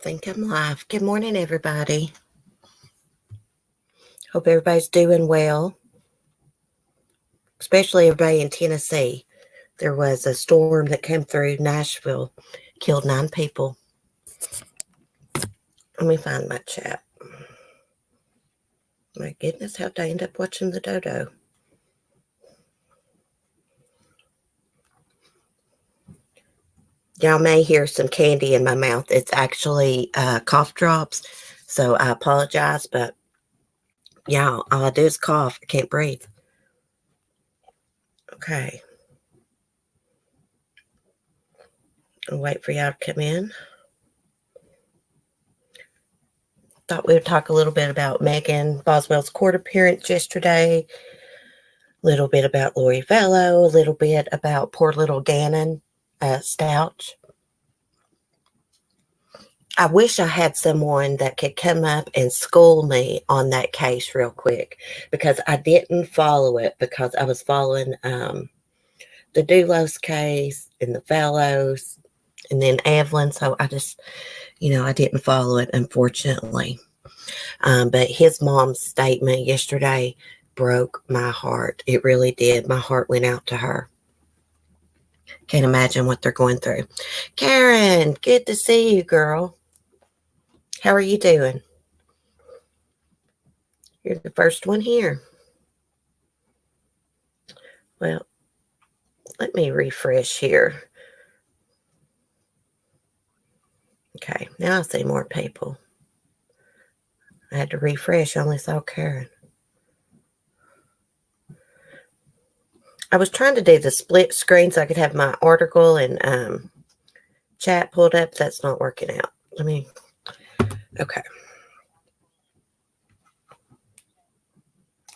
think I'm live. Good morning, everybody. Hope everybody's doing well, especially everybody in Tennessee. There was a storm that came through Nashville, killed 9 people. Let me find my chat. My goodness, how'd I end up watching the dodo? Y'all may hear some candy in my mouth. It's actually cough drops, so I apologize, but y'all, all I do is cough. I can't breathe. Okay. I'll wait for y'all to come in. Thought we would talk a little bit about Megan Boswell's court appearance yesterday, a little bit about Lori Vallow, a little bit about poor little Gannon Stouch. I wish I had someone that could come up and school me on that case real quick, because I didn't follow it, because I was following the Dulos case and the Vallows and then Evelyn. So I just, I didn't follow it, unfortunately. But his mom's statement yesterday broke my heart. It really did. My heart went out to her. Can't imagine what they're going through. Karen, good to see you, girl. How are you doing? You're the first one here. Well, let me refresh here. Okay, now I see more people. I had to refresh. I only saw Karen. I was trying to do the split screen so I could have my article and chat pulled up. That's not working out. Okay.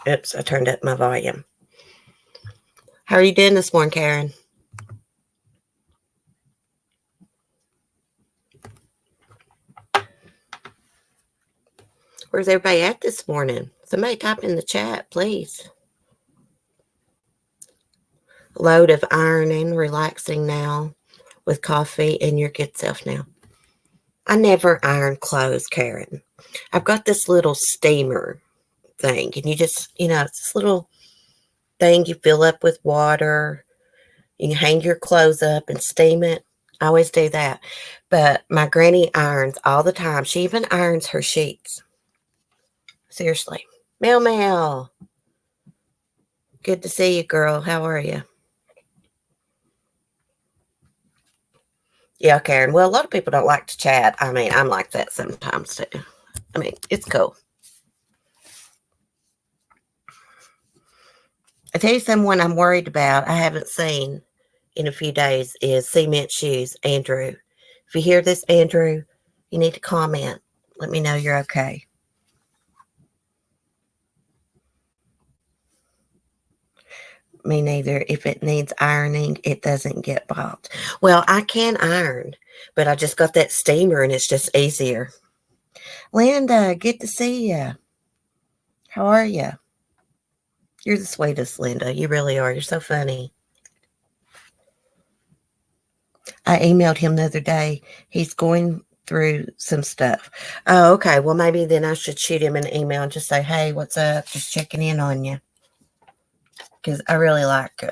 Oops, I turned up my volume. How are you doing this morning, Karen? Where's everybody at this morning? Somebody type in the chat, please. Load of ironing, relaxing now with coffee and your good self now. I never iron clothes, Karen. I've got this little steamer thing, and you just, it's this little thing you fill up with water. You can hang your clothes up and steam it. I always do that. But my granny irons all the time. She even irons her sheets. Seriously. Mel. Good to see you, girl. How are you? Yeah, Karen. Well, a lot of people don't like to chat. I mean, I'm like that sometimes too. I mean, it's cool. I tell you someone I'm worried about, I haven't seen in a few days, is Cement Shoes, Andrew. If you hear this, Andrew, you need to comment. Let me know you're okay. Me neither. If it needs ironing, it doesn't get bought. Well, I can iron, but I just got that steamer and it's just easier. Linda, good to see you. How are you? You're the sweetest, Linda. You really are. You're so funny. I emailed him the other day. He's going through some stuff. Oh, okay. Well, maybe then I should shoot him an email and just say, hey, what's up? Just checking in on you. Because I really like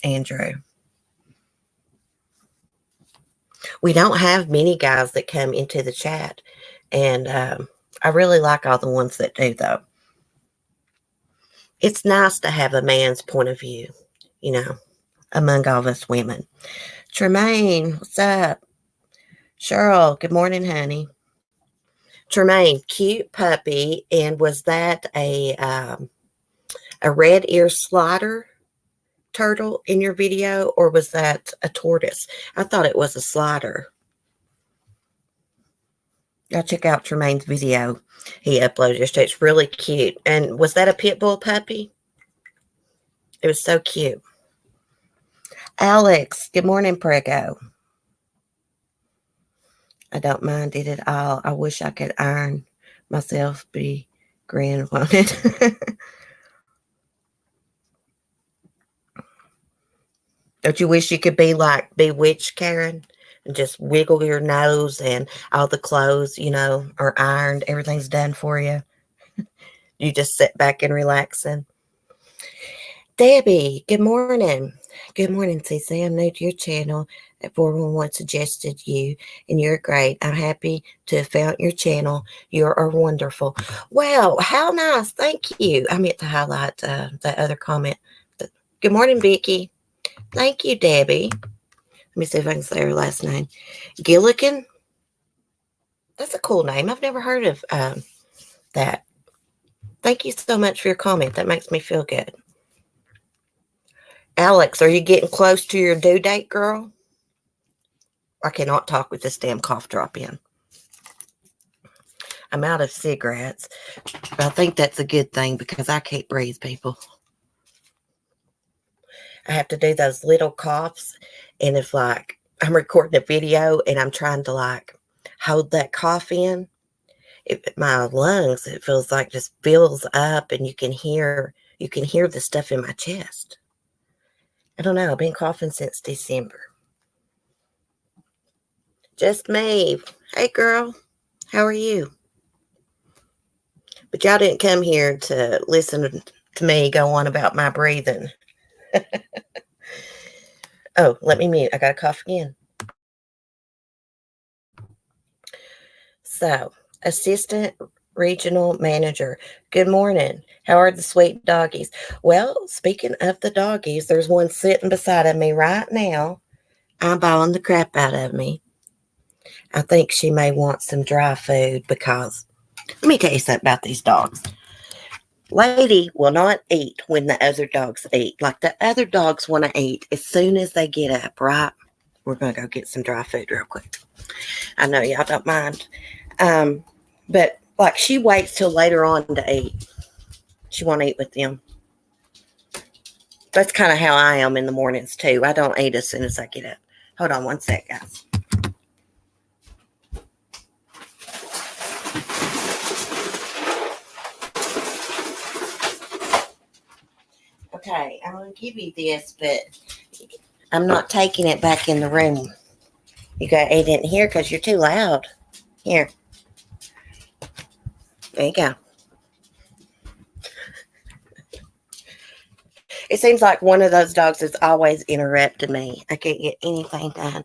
Andrew. We don't have many guys that come into the chat. And I really like all the ones that do, though. It's nice to have a man's point of view, among all of us women. Tremaine, what's up? Cheryl, good morning, honey. Tremaine, cute puppy. And was that a red ear slider turtle in your video, or was that a tortoise? I thought it was a slider. Y'all check out Tremaine's video he uploaded yesterday. It's really cute. And was that a pit bull puppy? It was so cute. Alex, good morning, Prego. I don't mind it at all. I wish I could iron myself, be grand on it. Don't you wish you could be like Bewitched, Karen? and just wiggle your nose and all the clothes, are ironed. Everything's done for you. You just sit back and relaxing. Debbie, good morning. Good morning, Cece. I'm new to your channel. 411 suggested you, and you're great. I'm happy to have found your channel. You are wonderful. Wow, how nice. Thank you. I meant to highlight that other comment. Good morning, Vicky. Thank you, Debbie. Let me see if I can say her last name. Gilligan. That's a cool name. I've never heard of that. Thank you so much for your comment. That makes me feel good. Alex, are you getting close to your due date, girl? I cannot talk with this damn cough drop in. I'm out of cigarettes, but I think that's a good thing because I can't breathe, people. I have to do those little coughs, and if I'm recording a video and I'm trying to hold that cough in, my lungs, it feels like just fills up, and you can hear the stuff in my chest. I don't know. I've been coughing since December. Just me. Hey, girl. How are you? But y'all didn't come here to listen to me go on about my breathing. Oh, let me mute. I got to cough again. So, Assistant Regional Manager. Good morning. How are the sweet doggies? Well, speaking of the doggies, there's one sitting beside of me right now, eyeballing the crap out of me. I think she may want some dry food because, let me tell you something about these dogs. Lady will not eat when the other dogs eat. Like the other dogs want to eat as soon as they get up, right? We're going to go get some dry food real quick. I know y'all don't mind. But she waits till later on to eat. She won't eat with them. That's kind of how I am in the mornings too. I don't eat as soon as I get up. Hold on one sec, guys. Okay, I'm going to give you this, but I'm not taking it back in the room. You got to eat it in here because you're too loud. Here. There you go. It seems like one of those dogs is always interrupting me. I can't get anything done.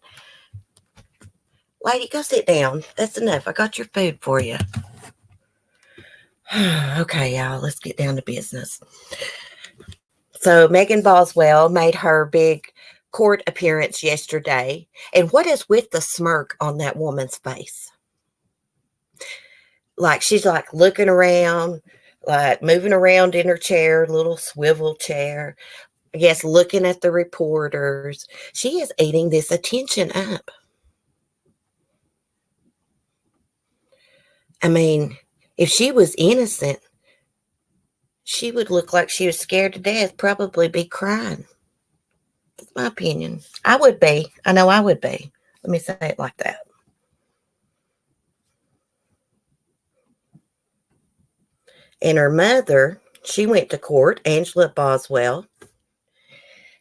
Lady, go sit down. That's enough. I got your food for you. Okay, y'all, let's get down to business. So Megan Boswell made her big court appearance yesterday. And what is with the smirk on that woman's face? She's looking around, moving around in her chair, little swivel chair. I guess looking at the reporters. She is eating this attention up. I mean, if she was innocent, she would look like she was scared to death, probably be crying. That's my opinion. I would be. I know I would be. Let me say it like that. And her mother, she went to court, Angela Boswell.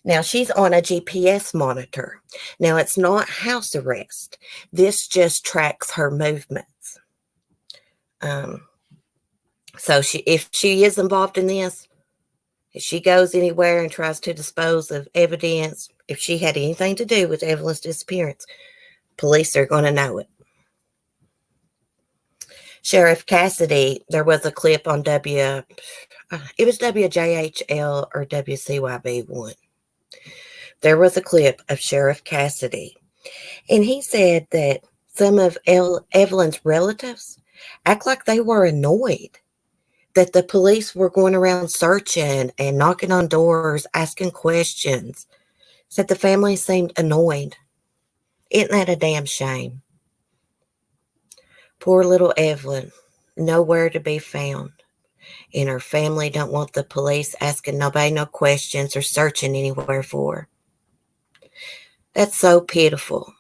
Now, she's on a GPS monitor. Now, it's not house arrest. This just tracks her movements. So if she is involved in this, if she goes anywhere and tries to dispose of evidence, if she had anything to do with Evelyn's disappearance, police are going to know it. Sheriff Cassidy, there was a clip on it was WJHL or WCYB1. There was a clip of Sheriff Cassidy, and he said that some of Evelyn's relatives act like they were annoyed that the police were going around searching and knocking on doors, asking questions. Said the family seemed annoyed. Isn't that a damn shame? Poor little Evelyn, nowhere to be found. And her family don't want the police asking nobody no questions or searching anywhere for her. That's so pitiful.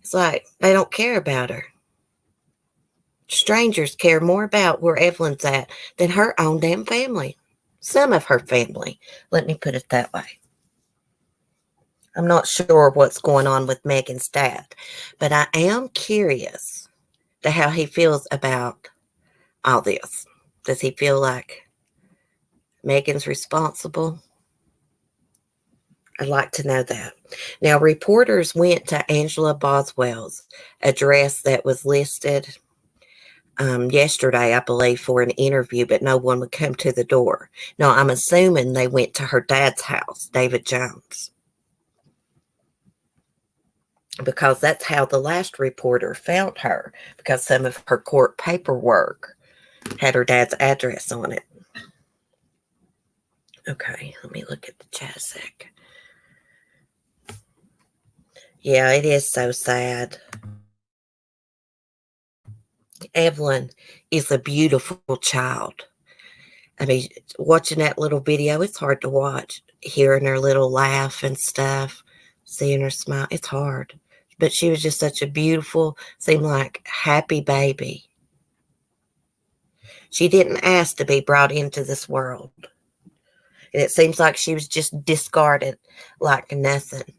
It's like they don't care about her. Strangers care more about where Evelyn's at than her own damn family. Some of her family. Let me put it that way. I'm not sure what's going on with Megan's dad, but I am curious to how he feels about all this. Does he feel like Megan's responsible? I'd like to know that. Now, reporters went to Angela Boswell's address that was listed yesterday, I believe, for an interview, but no one would come to the door. Now, I'm assuming they went to her dad's house, David Jones, because that's how the last reporter found her, because some of her court paperwork had her dad's address on it. Okay, let me look at the chat a sec. Yeah, it is so sad. Evelyn is a beautiful child. I mean, watching that little video, it's hard to watch. Hearing her little laugh and stuff, seeing her smile, it's hard. But she was just such a beautiful, seemed like happy baby. She didn't ask to be brought into this world. And it seems like she was just discarded like nothing.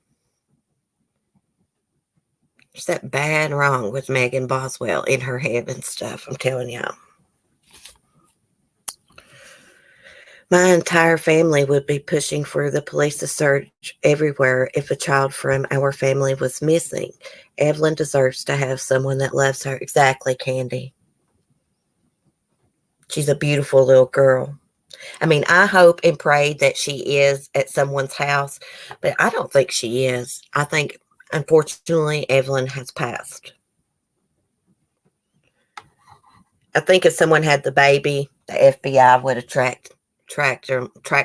There's that bad wrong with Megan Boswell in her head and stuff, I'm telling y'all. My entire family would be pushing for the police to search everywhere if a child from our family was missing. Evelyn deserves to have someone that loves her. Exactly, Candy. She's a beautiful little girl. I mean, I hope and pray that she is at someone's house, but I don't think she is. I think, unfortunately, Evelyn has passed. I think if someone had the baby, the FBI would have tracked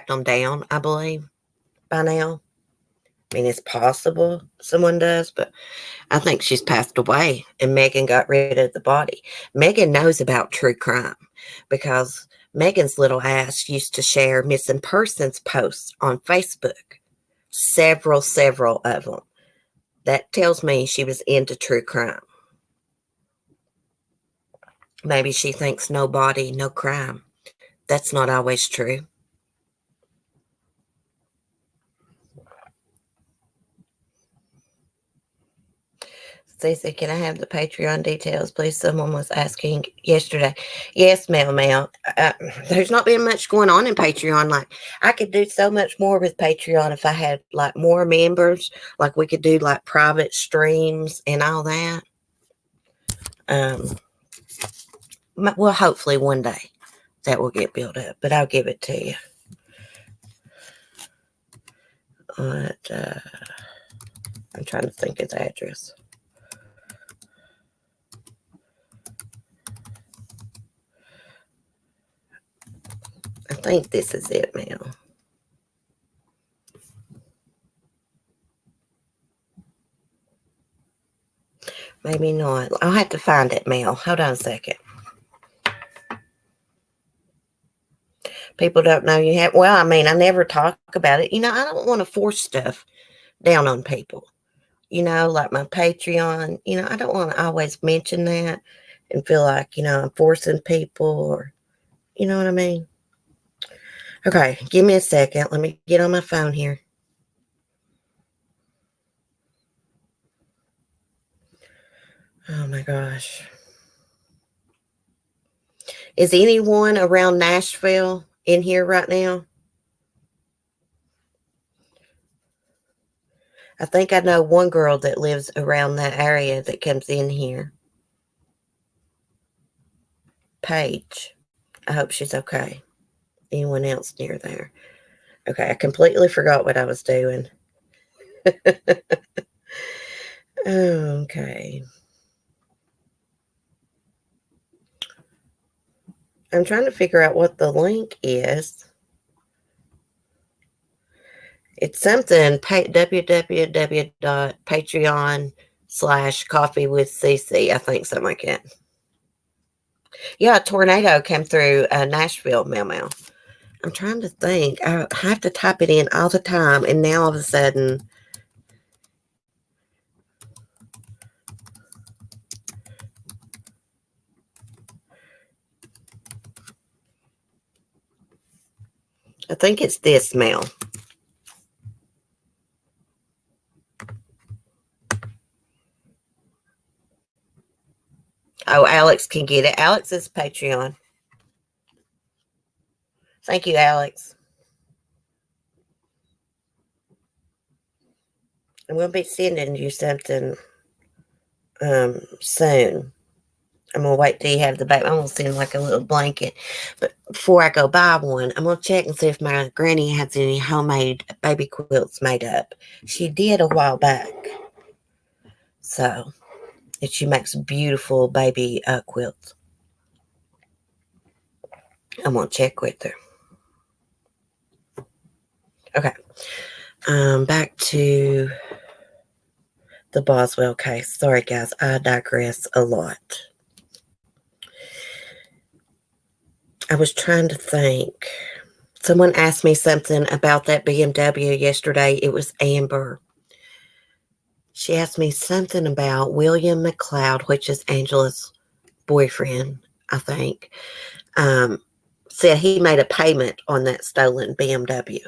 them down, I believe, by now. I mean, it's possible someone does, but I think she's passed away and Megan got rid of the body. Megan knows about true crime because Megan's little ass used to share missing persons posts on Facebook. Several of them. That tells me she was into true crime. Maybe she thinks no body, no crime. That's not always true. Stacey, can I have the Patreon details, please? Someone was asking yesterday. Yes, Mel. There's not been much going on in Patreon. Like, I could do so much more with Patreon if I had, like, more members. Like, we could do, like, private streams and all that. Well, hopefully one day that will get built up, but I'll give it to you. But, I'm trying to think of the address. I think this is it, Mel. Maybe not. I'll have to find it, Mel. Hold on a second. People don't know you have. Well, I mean, I never talk about it. I don't want to force stuff down on people. Like my Patreon, I don't want to always mention that and feel like, I'm forcing people or, you know what I mean? Okay, give me a second. Let me get on my phone here. Oh my gosh. Is anyone around Nashville in here right now? I think I know one girl that lives around that area that comes in here. Paige. I hope she's okay. Anyone else near there? Okay, I completely forgot what I was doing. Okay. I'm trying to figure out what the link is. It's something, www.patreon.com/coffeewithcc, I think, something like that. Yeah, a tornado came through Nashville, Mel. I'm trying to think. I have to type it in all the time, and now all of a sudden, I think it's this, Mel. Oh, Alex can get it. Alex is Patreon. Thank you, Alex. And we'll be sending you something soon. I'm going to wait till you have the baby. I'm going to send like a little blanket. But before I go buy one, I'm going to check and see if my granny has any homemade baby quilts made up. She did a while back. So, and she makes beautiful baby quilts. I'm going to check with her. Okay. Back to the Boswell case. Sorry, guys. I digress a lot. I was trying to think. Someone asked me something about that BMW yesterday. It was Amber. She asked me something about William McLeod, which is Angela's boyfriend, I think. Said he made a payment on that stolen BMW.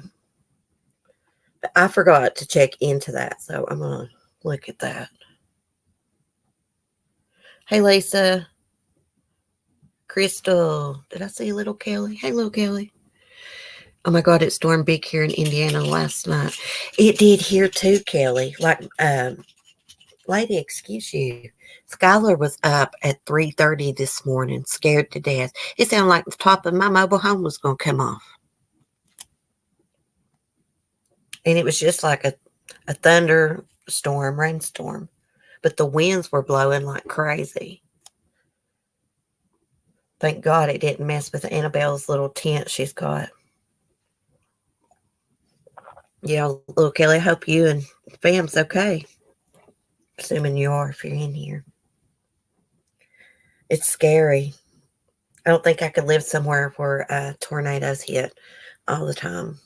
But I forgot to check into that, so I'm going to look at that. Hey, Lisa. Crystal. Did I see little Kelly? Hey, little Kelly. Oh, my God, it stormed big here in Indiana last night. It did here, too, Kelly. Like, lady, excuse you. Skylar was up at 3:30 this morning, scared to death. It sounded like the top of my mobile home was going to come off. And it was just like a thunderstorm, rainstorm. But the winds were blowing like crazy. Thank God it didn't mess with Annabelle's little tent she's got. Yeah, little Kelly, I hope you and fam's okay. Assuming you are if you're in here. It's scary. I don't think I could live somewhere where tornadoes hit all the time.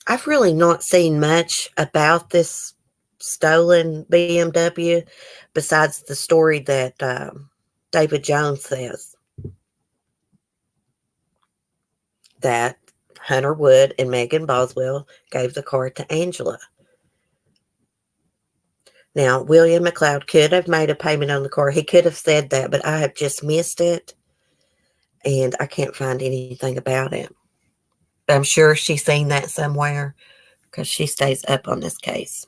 I've really not seen much about this stolen BMW besides the story that David Jones says that Hunter Wood and Megan Boswell gave the car to Angela. Now, William McLeod could have made a payment on the car. He could have said that, but I have just missed it, and I can't find anything about it. I'm sure she's seen that somewhere because she stays up on this case.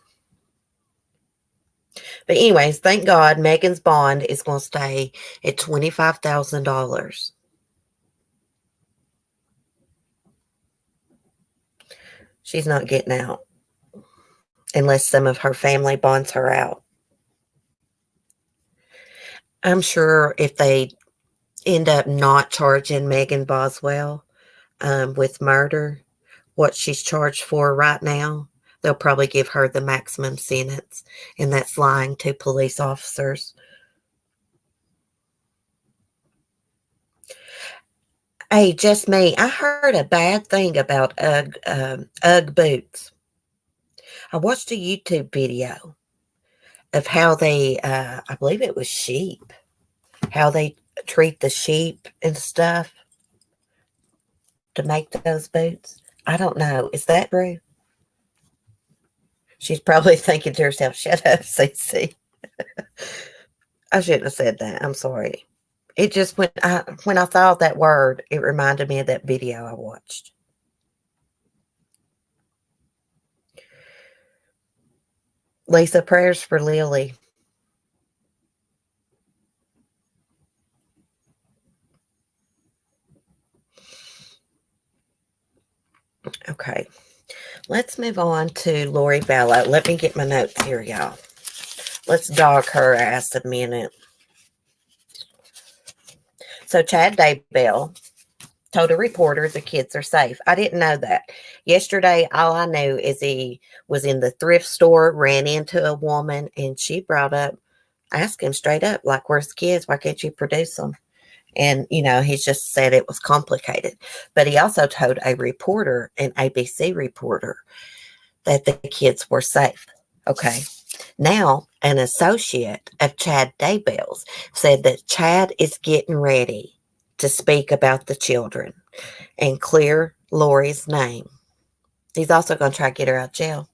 But anyways, thank God Megan's bond is going to stay at $25,000. She's not getting out unless some of her family bonds her out. I'm sure if they end up not charging Megan Boswell with murder, what she's charged for right now, they'll probably give her the maximum sentence, and that's lying to police officers. Hey, just me. I heard a bad thing about Ugg boots. I watched a YouTube video of how they, I believe it was sheep, how they treat the sheep and stuff to make those boots. I don't know. Is that true? She's probably thinking to herself, shut up, CC. I shouldn't have said that. I'm sorry. It just, when I saw that word, it reminded me of that video I watched. Lisa, prayers for Lily. Okay. Let's move on to Lori Vallow. Let me get my notes here, y'all. Let's dog her ass a minute. So Chad Daybell told a reporter the kids are safe. I didn't know that. Yesterday, all I knew is he was in the thrift store, ran into a woman, and she asked him straight up, like, where's the kids? Why can't you produce them? And, he just said it was complicated. But he also told a reporter, an ABC reporter, that the kids were safe. Okay. Now, an associate of Chad Daybell's said that Chad is getting ready to speak about the children and clear Lori's name. He's also going to try to get her out of jail.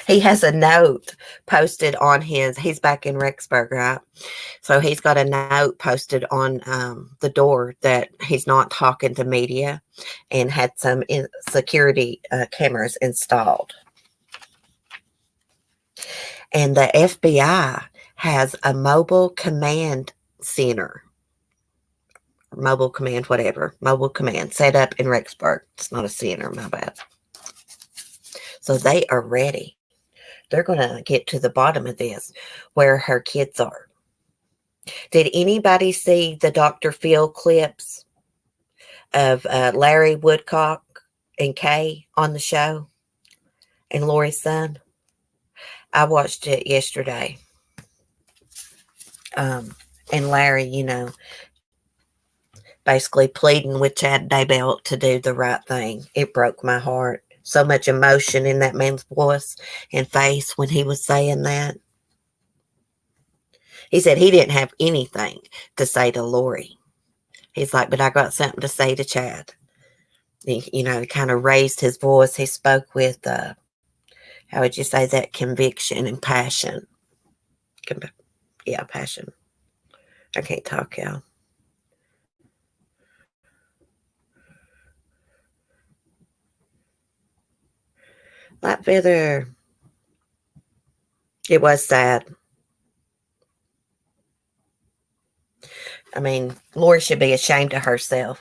He has a note posted on he's back in Rexburg, right? So he's got a note posted on the door that he's not talking to media and had some security cameras installed. And the FBI has a mobile command center, mobile command, whatever, mobile command set up in Rexburg. It's not a center, my bad. So they are ready. They're going to get to the bottom of this, where her kids are. Did anybody see the Dr. Phil clips of Larry Woodcock and Kay on the show and Lori's son? I watched it yesterday. And Larry, basically pleading with Chad Daybell to do the right thing. It broke my heart. So much emotion in that man's voice and face when he was saying that. He said he didn't have anything to say to Lori. He's like, but I got something to say to Chad. He kind of raised his voice. He spoke with, how would you say that, conviction and passion. Yeah, passion. I can't talk, y'all. Light feather. It was sad. I mean, Lori should be ashamed of herself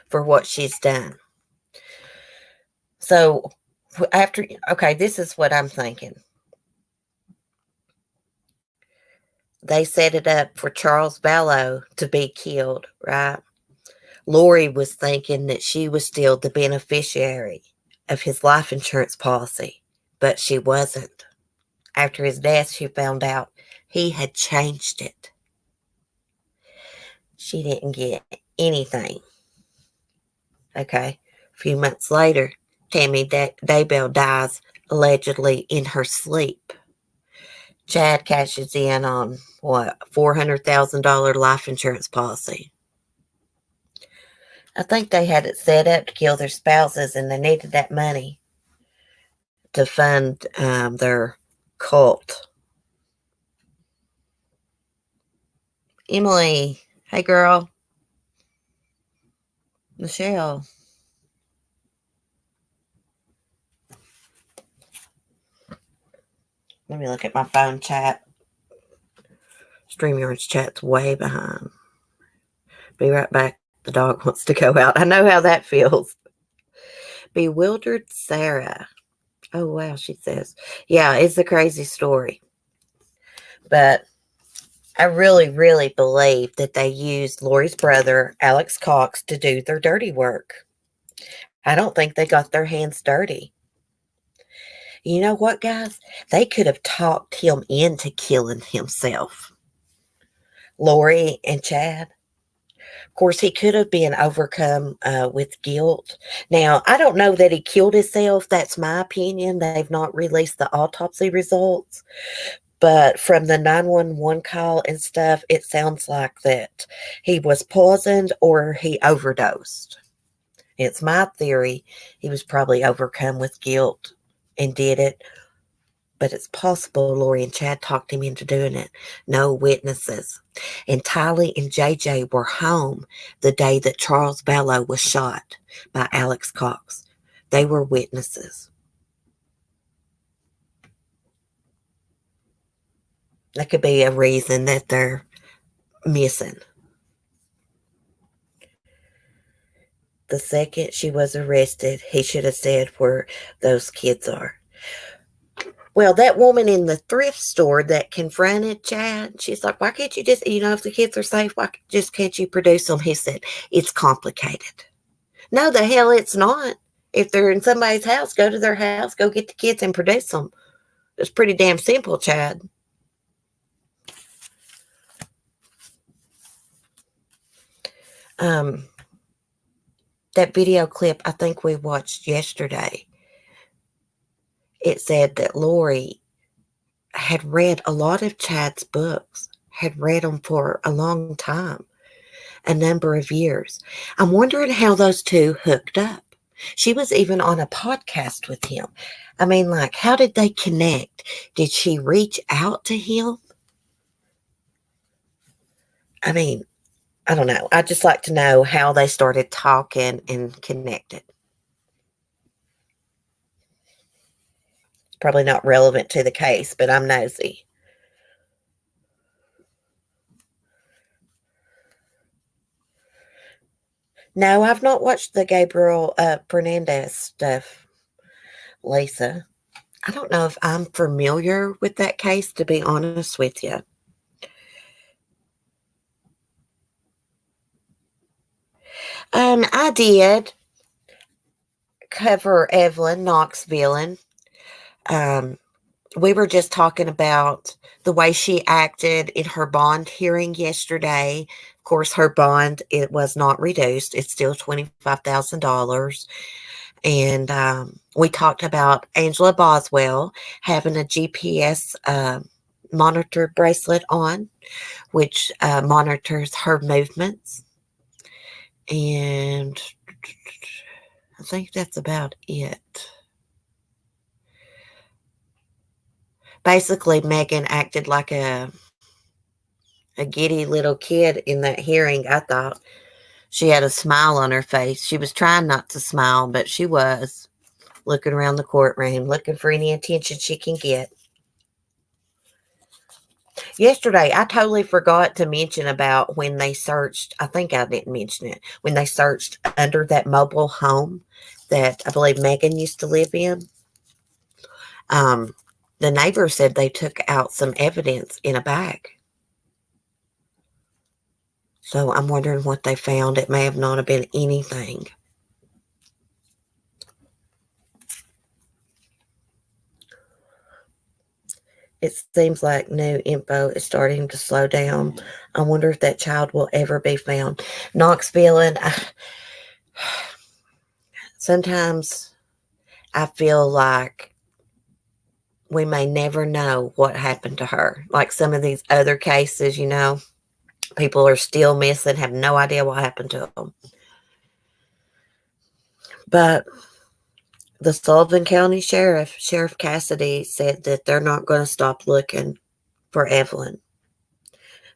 for what she's done. So this is what I'm thinking. They set it up for Charles Vallow to be killed, right? Lori was thinking that she was still the beneficiary of his life insurance policy, but she wasn't. After his death, she found out he had changed it. She didn't get anything. Okay. A few months later, Tammy Daybell dies allegedly in her sleep. Chad cashes in on $400,000 life insurance policy. I think they had it set up to kill their spouses, and they needed that money to fund their cult. Emily, hey girl. Michelle. Let me look at my phone chat. StreamYard's chat's way behind. Be right back. The dog wants to go out. I know how that feels. Bewildered Sarah. Oh, wow, she says. Yeah, it's a crazy story. But I really, really believe that they used Lori's brother, Alex Cox, to do their dirty work. I don't think they got their hands dirty. You know what, guys? They could have talked him into killing himself. Lori and Chad. Of course, he could have been overcome with guilt. Now, I don't know that he killed himself. That's my opinion. They've not released the autopsy results. But from the 911 call and stuff, it sounds like that he was poisoned or he overdosed. It's my theory. He was probably overcome with guilt and did it. But it's possible Lori and Chad talked him into doing it. No witnesses. And Tylee and JJ were home the day that Charles Vallow was shot by Alex Cox. They were witnesses. That could be a reason that they're missing. The second she was arrested, he should have said where those kids are. Well, that woman in the thrift store that confronted Chad, she's like, why can't you just, if the kids are safe, why just can't you produce them? He said, it's complicated. No, the hell it's not. If they're in somebody's house, go to their house, go get the kids and produce them. It's pretty damn simple, Chad. That video clip I think we watched yesterday, it said that Lori had read a lot of Chad's books, had read them for a long time, a number of years. I'm wondering how those two hooked up. She was even on a podcast with him. I mean, like, how did they connect? Did she reach out to him? I mean, I don't know. I'd just like to know how they started talking and connected. It's probably not relevant to the case, but I'm nosy. No, I've not watched the Gabriel Fernandez stuff, Lisa. I don't know if I'm familiar with that case, to be honest with you. I did cover Evelyn Knoxville. Um, we were just talking about the way she acted in her bond hearing yesterday. Of course, her bond, it was not reduced. It's still $25,000. And we talked about Angela Boswell having a GPS monitor bracelet on, which monitors her movements. And I think that's about it. Basically, Megan acted like a giddy little kid in that hearing. I thought she had a smile on her face. She was trying not to smile, but she was looking around the courtroom, looking for any attention she can get. Yesterday, I totally forgot to mention about when they searched. I think I didn't mention it. When they searched under that mobile home that I believe Megan used to live in. The neighbor said they took out some evidence in a bag. So I'm wondering what they found. It may have not have been anything. It seems like new info is starting to slow down. I wonder if that child will ever be found. Knoxville, and sometimes I feel like we may never know what happened to her. Like some of these other cases, people are still missing, have no idea what happened to them. But the Sullivan County Sheriff Cassidy, said that they're not going to stop looking for Evelyn.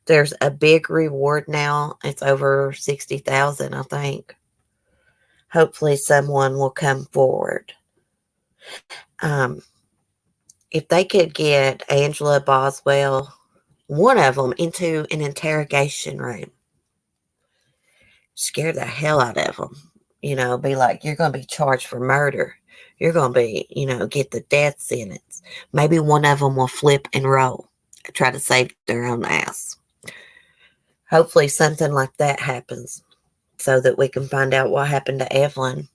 There's a big reward now. It's over $60,000, I think. Hopefully someone will come forward. If they could get Angela Boswell, one of them, into an interrogation room, scare the hell out of them. Be like, you're going to be charged for murder. You're going to be, get the death sentence. Maybe one of them will flip and roll, try to save their own ass. Hopefully something like that happens so that we can find out what happened to Evelyn.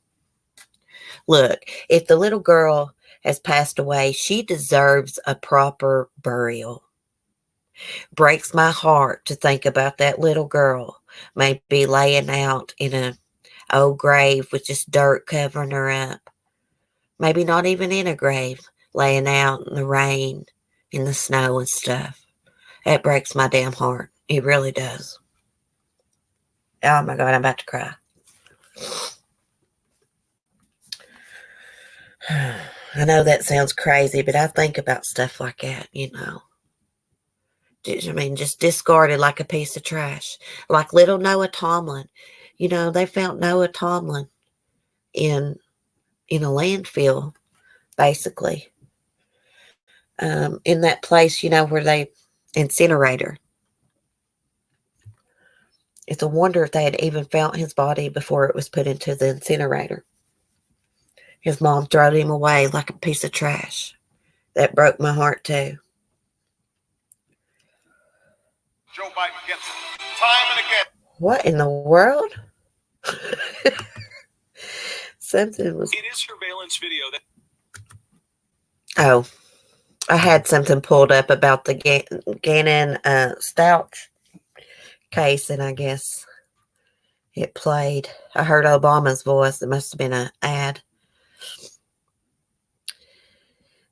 Look, if the little girl has passed away, she deserves a proper burial. Breaks my heart to think about that little girl maybe laying out in an old grave with just dirt covering her up. Maybe not even in a grave, laying out in the rain, in the snow and stuff. That breaks my damn heart. It really does. Oh my God, I'm about to cry. I know that sounds crazy, but I think about stuff like that, just discarded like a piece of trash. Like little Noah Tomlin. They found Noah Tomlin in a landfill, basically. In that place, where they incinerator. It's a wonder if they had even found his body before it was put into the incinerator. His mom threw him away like a piece of trash. That broke my heart too. Joe Biden gets time and again. What in the world? Something was... It is surveillance video that... Oh, I had something pulled up about the Gannon Stouch case, and I guess it played. I heard Obama's voice. It must have been an ad.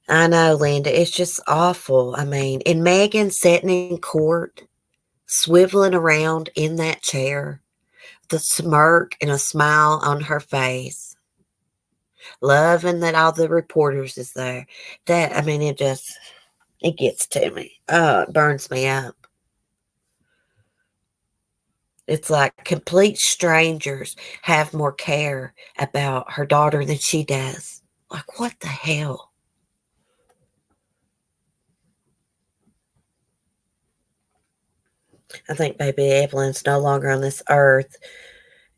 I know, Linda. It's just awful. I mean, and Megan sitting in court, swiveling around in that chair, the smirk and a smile on her face. loving that all the reporters is there. That, I mean, it gets to me. Oh, it burns me up. It's like complete strangers have more care about her daughter than she does. Like, what the hell? I think baby Evelyn's no longer on this earth,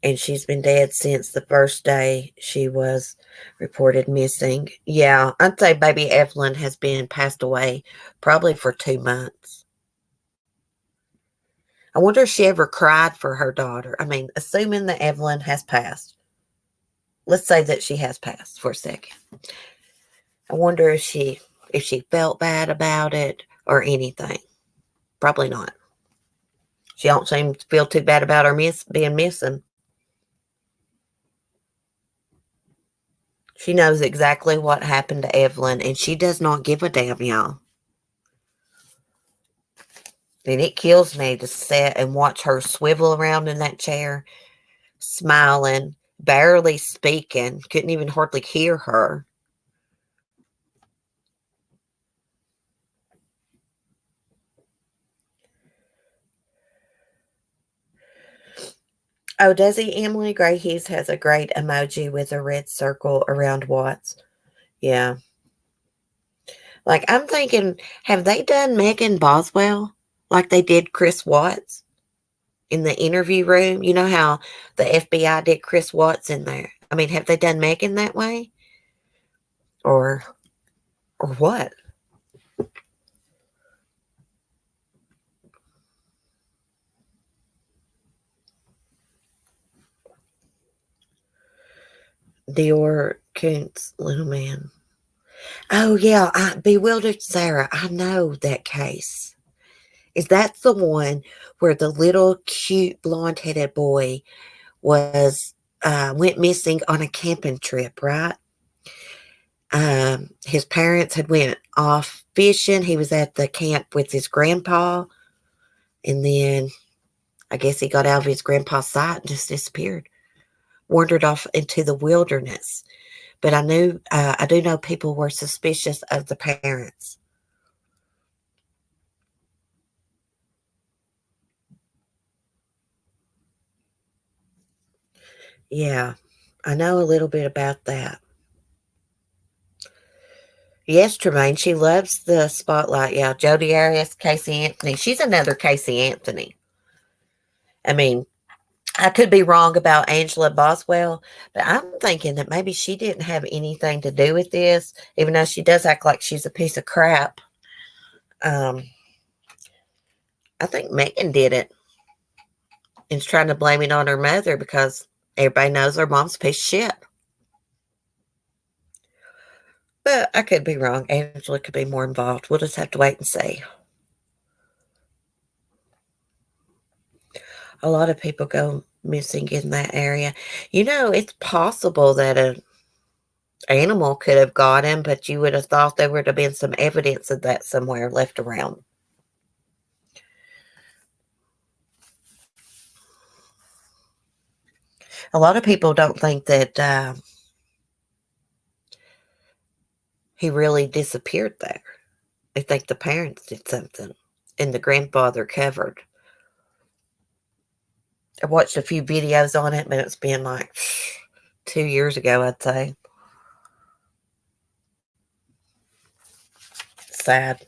and she's been dead since the first day she was reported missing. Yeah, I'd say baby Evelyn has been passed away probably for 2 months. I wonder if she ever cried for her daughter. I mean, assuming that Evelyn has passed. Let's say that she has passed for a second. I wonder if she felt bad about it or anything. Probably not. She don't seem to feel too bad about her being missing. She knows exactly what happened to Evelyn, and she does not give a damn, y'all. And it kills me to sit and watch her swivel around in that chair, smiling, barely speaking, couldn't even hardly hear her. Oh, does he? Emily Gray Hughes has a great emoji with a red circle around Watts. Yeah. Like, I'm thinking, have they done Megan Boswell like they did Chris Watts in the interview room? You know how the FBI did Chris Watts in there? I mean, have they done Megan that way? Or what? Dior Koontz, little man. Oh, yeah, Bewildered Sarah. I know that case. Is that the one where the little cute blonde-headed boy went missing on a camping trip, right? His parents had went off fishing. He was at the camp with his grandpa, and then I guess he got out of his grandpa's sight and just disappeared, wandered off into the wilderness. But I do know people were suspicious of the parents. Yeah, I know a little bit about that. Yes, Tremaine, she loves the spotlight. Yeah, Jodi Arias, Casey Anthony. She's another Casey Anthony. I mean, I could be wrong about Angela Boswell, but I'm thinking that maybe she didn't have anything to do with this, even though she does act like she's a piece of crap. Um, I think Megan did it and is trying to blame it on her mother because everybody knows her mom's a piece of shit. But I could be wrong. Angela could be more involved. We'll just have to wait and see. A lot of people go missing in that area. You know, it's possible that an animal could have got him, but you would have thought there would have been some evidence of that somewhere left around. A lot of people don't think that he really disappeared there. They think the parents did something and the grandfather covered. I watched a few videos on it, but it's been like 2 years ago, I'd say. Sad.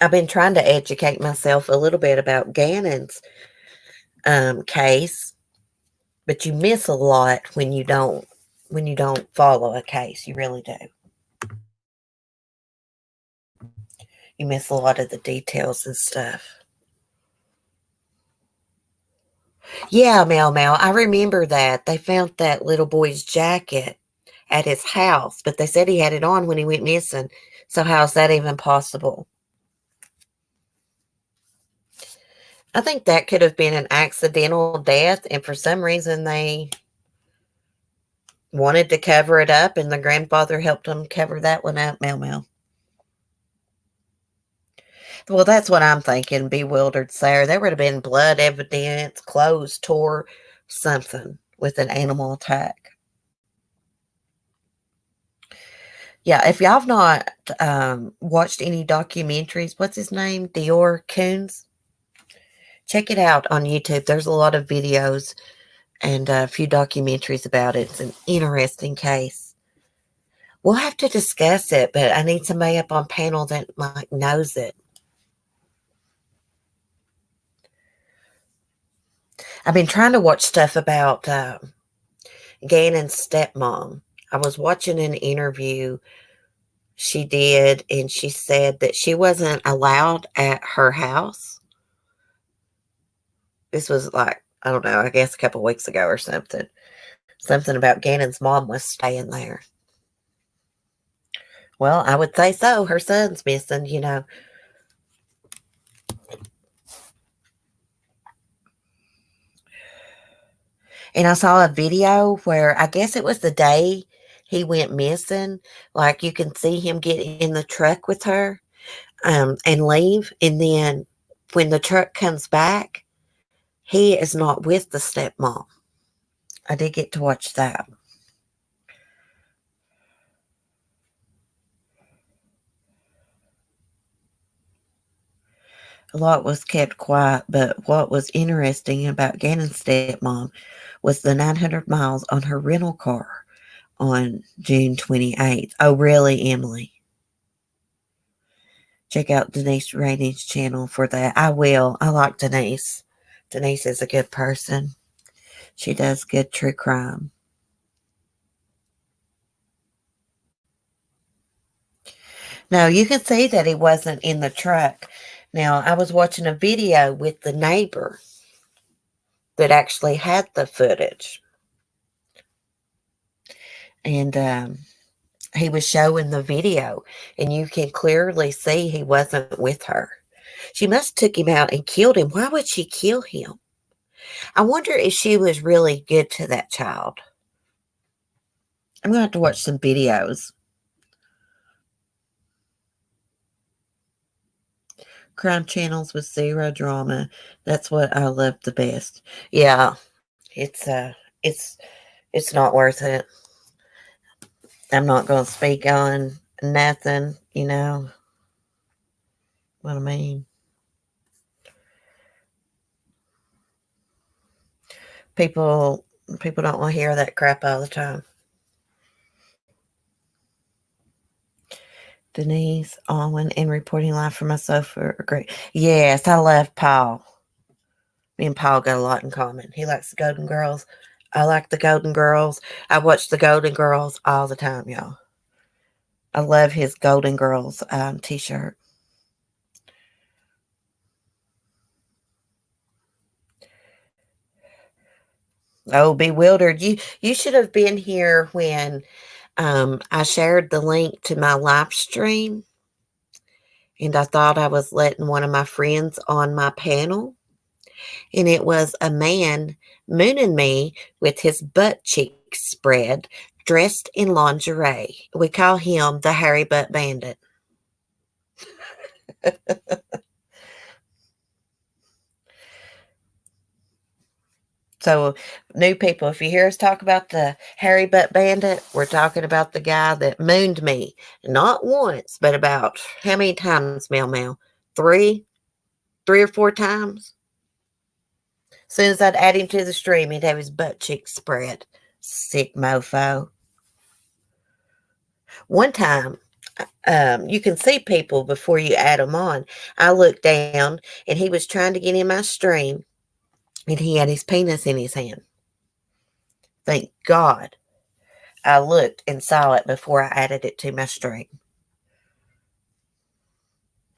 I've been trying to educate myself a little bit about Gannon's case, but you miss a lot when you don't follow a case. You really do. You miss a lot of the details and stuff. Yeah, Mel Mel, I remember that. They found that little boy's jacket at his house, but they said he had it on when he went missing. So how is that even possible? I think that could have been an accidental death, and for some reason they wanted to cover it up, and the grandfather helped them cover that one up, Mel Mel. Well, that's what I'm thinking, Bewildered Sarah. There would have been blood evidence, clothes tore, something. with an animal attack. Yeah, if y'all have not watched any documentaries, what's his name? Dior Coons? Check it out on YouTube. There's a lot of videos and a few documentaries about it. It's an interesting case. We'll have to discuss it, but I need somebody up on panel that knows it. I've been trying to watch stuff about Gannon's stepmom. I was watching an interview she did, and she said that she wasn't allowed at her house. This was like, I don't know, I guess a couple weeks ago or something. Something about Gannon's mom was staying there. Well, I would say so. Her son's missing, you know. And I saw a video where I guess it was the day he went missing. Like you can see him get in the truck with her and leave. And then when the truck comes back, he is not with the stepmom. I did get to watch that. A lot was kept quiet, but what was interesting about Gannon's stepmom was the 900 miles on her rental car on June 28th. Oh, really, Emily? Check out Denise Rainey's channel for that. I will. I like Denise. Denise is a good person. She does good true crime. Now, you can see that he wasn't in the truck. Now, I was watching a video with the neighbor that actually had the footage. And he was showing the video, and you can clearly see he wasn't with her. She must have took him out and killed him. Why would she kill him? I wonder if she was really good to that child. I'm going to have to watch some videos. Crime channels with zero drama. That's what I love the best. Yeah, it's it's not worth it. I'm not going to speak on nothing, you know what I mean. People don't want to hear that crap all the time. Denise, Alwyn, and reporting live from my sofa are great. Yes, I love Paul. Me and Paul got a lot in common. He likes the Golden Girls. I like the Golden Girls. I watch the Golden Girls all the time, y'all. I love his Golden Girls t-shirt. Oh, Bewildered. You should have been here when I shared the link to my live stream. And I thought I was letting one of my friends on my panel. And it was a man mooning me with his butt cheeks spread, dressed in lingerie. We call him the Hairy Butt Bandit. So, new people, if you hear us talk about the Hairy Butt Bandit, we're talking about the guy that mooned me. Not once, but about how many times, Mel Mel? Three or four times? As soon as I'd add him to the stream, he'd have his butt cheeks spread. Sick mofo. One time, you can see people before you add them on. I looked down, and he was trying to get in my stream, and he had his penis in his hand. Thank God I looked and saw it before I added it to my stream.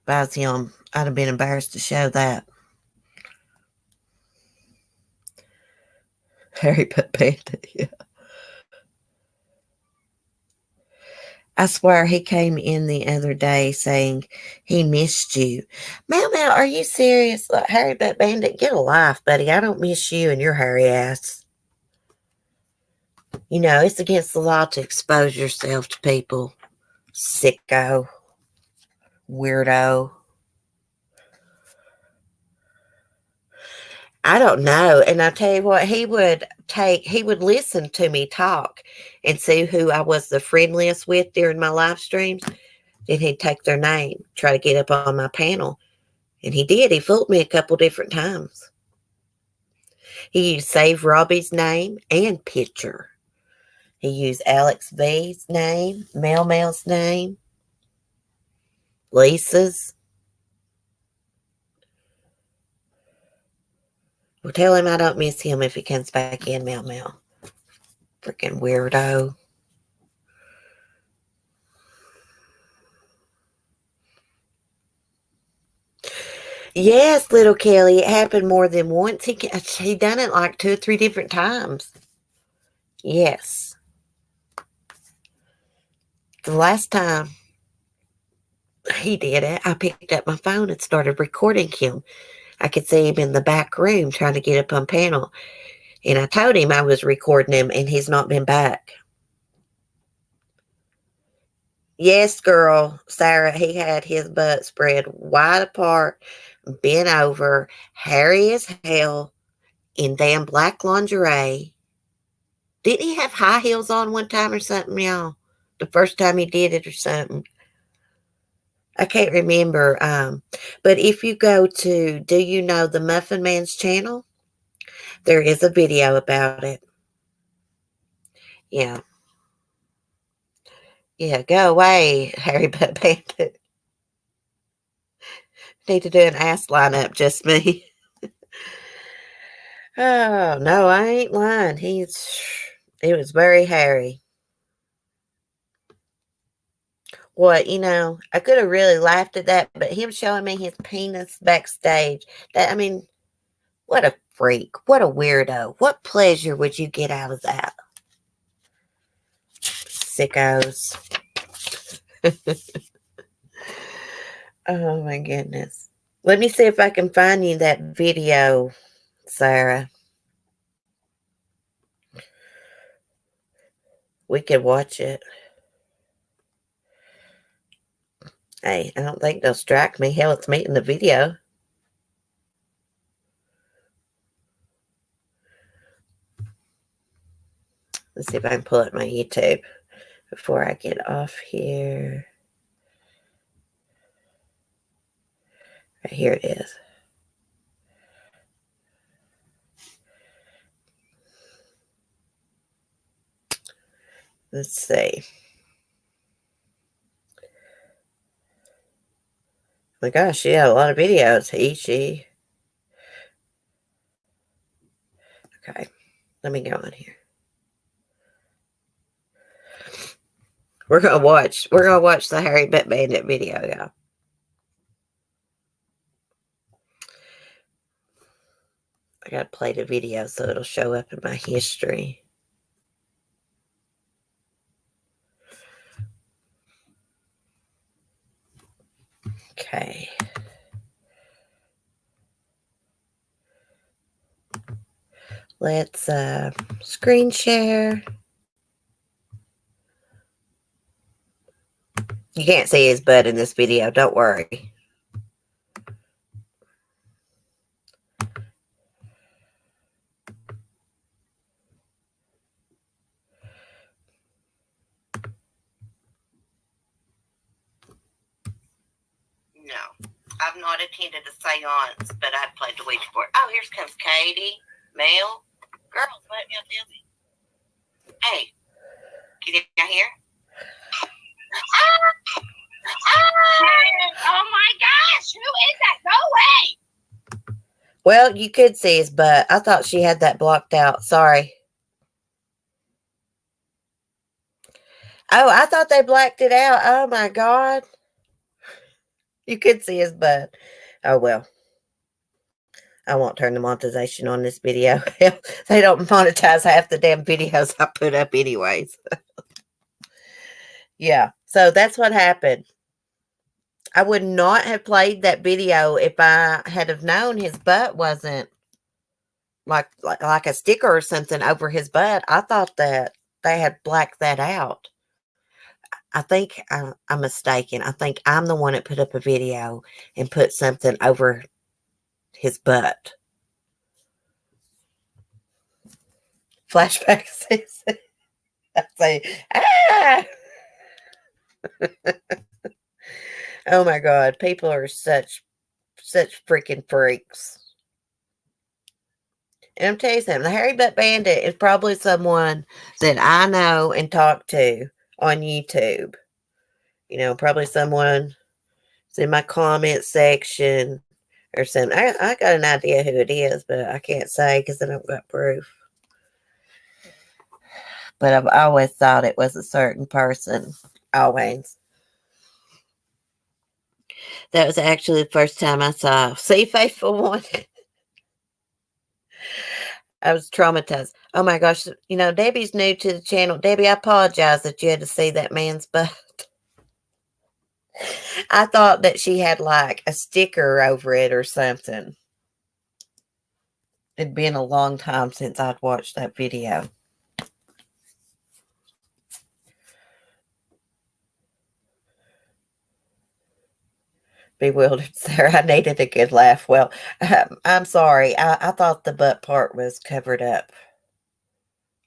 If I was him, I'd have been embarrassed to show that. Harry Butt Bandit, yeah. I swear he came in the other day saying he missed you. Mel, are you serious? Like, Harry Butt Bandit, get a life, buddy. I don't miss you and your hairy ass. You know, it's against the law to expose yourself to people. Sicko. Weirdo. I don't know. And I tell you what, he would listen to me talk and see who I was the friendliest with during my live streams. Then he'd take their name, try to get up on my panel. And he did. He fooled me a couple different times. He used Save Robbie's name and picture. He used Alex V's name, Mel Mel's name, Lisa's. Well, tell him I don't miss him if he comes back in, Mel Mel. Freaking weirdo. Yes, little Kelly, it happened more than once. He done it like 2 or 3 different times. Yes. The last time he did it, I picked up my phone and started recording him. I could see him in the back room trying to get up on panel. And I told him I was recording him, and he's not been back. Yes, girl, Sarah, he had his butt spread wide apart, bent over, hairy as hell, in damn black lingerie. Didn't he have high heels on one time or something, y'all? The first time he did it or something. I can't remember. But if you go to Do You Know the Muffin Man's channel, there is a video about it. Yeah. Yeah, go away, Harry Butt Bandit. Need to do an ass lineup, just me. Oh, no, I ain't lying. It was very hairy. What, I could have really laughed at that, but him showing me his penis backstage, I mean, what a freak. What a weirdo. What pleasure would you get out of that? Sickos. Oh, my goodness. Let me see if I can find you that video, Sarah. We could watch it. Hey, I don't think they'll strike me. Hell, it's me in the video. Let's see if I can pull up my YouTube before I get off here. Right here it is. Let's see. Oh my gosh, yeah, a lot of videos. He, she. Okay, let me go on here. We're gonna watch the Harry Butt Bandit video, y'all. I gotta play the video so it'll show up in my history. Okay. Let's screen share. You can't see his butt in this video, don't worry. No, I've not attended a seance, but I've played the Ouija board. Oh, here comes Katie, Mel. Girls, let me up, Izzy. Hey, can you hear? Oh my gosh, who is that? Go away. Well, you could see his butt. I thought she had that blocked out. Sorry. Oh, I thought they blacked it out. Oh my God. You could see his butt. Oh well. I won't turn the monetization on this video. They don't monetize half the damn videos I put up anyways. Yeah. So that's what happened. I would not have played that video if I had have known his butt wasn't like a sticker or something over his butt. I thought that they had blacked that out. I think I'm mistaken. I think I'm the one that put up a video and put something over his butt. Flashback season. I say, ah! Oh my God, people are such freaking freaks. And I'm telling you something, the Hairy Butt Bandit is probably someone that I know and talk to on YouTube. You know, probably someone that's in my comment section or something. I got an idea who it is, but I can't say because I don't got proof. But I've always thought it was a certain person. Always. That was actually the first time I saw See Faithful One. I was traumatized. Oh my gosh. You know, Debbie's new to the channel. Debbie, I apologize that you had to see that man's butt. I thought that she had like a sticker over it or something. It'd been a long time since I'd watched that video. Bewildered Sarah. I needed a good laugh. Well, I'm sorry. I thought the butt part was covered up.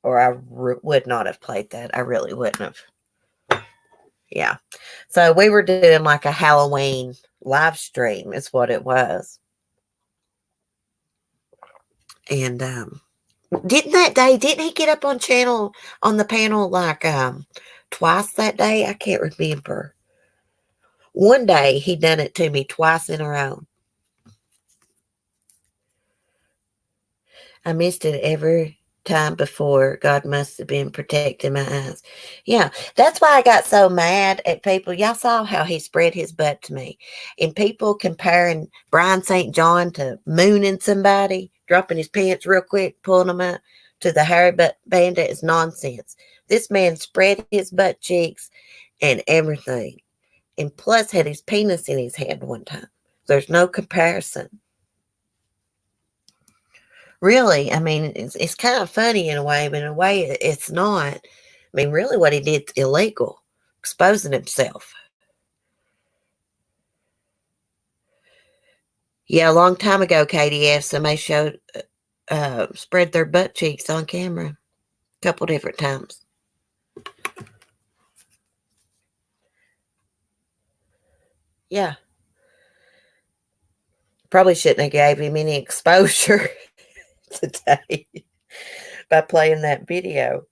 Or I would not have played that. I really wouldn't have. Yeah. So we were doing like a Halloween live stream is what it was. And didn't he get up on the panel like twice that day? I can't remember. One day he done it to me twice in a row. I missed it every time before. God must have been protecting my eyes. Yeah, that's why I got so mad at people. Y'all saw how he spread his butt to me. And people comparing Brian St. John to mooning somebody, dropping his pants real quick, pulling them up, to the Hairy Butt Bandit is nonsense. This man spread his butt cheeks and everything. And plus had his penis in his hand one time. There's no comparison. Really, I mean, it's kind of funny in a way, but in a way it's not. I mean, really what he did is illegal, exposing himself. Yeah, a long time ago, KDF, somebody spread their butt cheeks on camera a couple different times. Yeah. Probably shouldn't have gave him any exposure today by playing that video.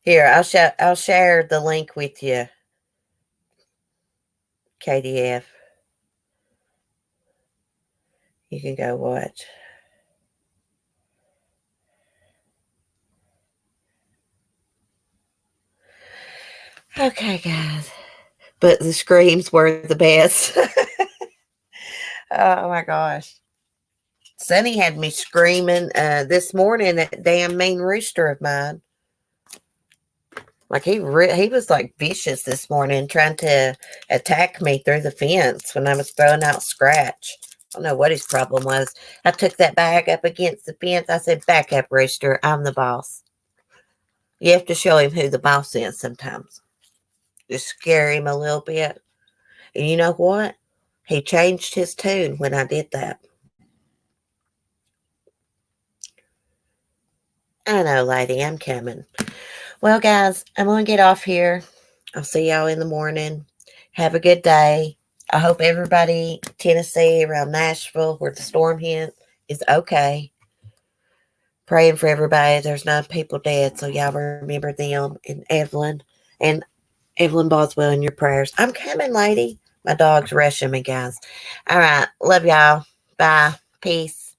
Here, I'll share the link with you, KDF. You can go watch. Okay, guys. But the screams were the best. Oh my gosh. Sonny had me screaming this morning at that damn mean rooster of mine. Like he was like vicious this morning, trying to attack me through the fence when I was throwing out Scratch. I don't know what his problem was. I took that bag up against the fence. I said, "Back up, rooster. I'm the boss." You have to show him who the boss is sometimes. Just scare him a little bit. And you know what? He changed his tune when I did that. I know, lady, I'm coming. Well, guys, I'm going to get off here. I'll see y'all in the morning. Have a good day. I hope everybody, Tennessee, around Nashville, where the storm hit, is okay. Praying for everybody. There's 9 people dead, so y'all remember them and Evelyn Boswell in your prayers. I'm coming, lady. My dog's rushing me, guys. All right. Love y'all. Bye. Peace.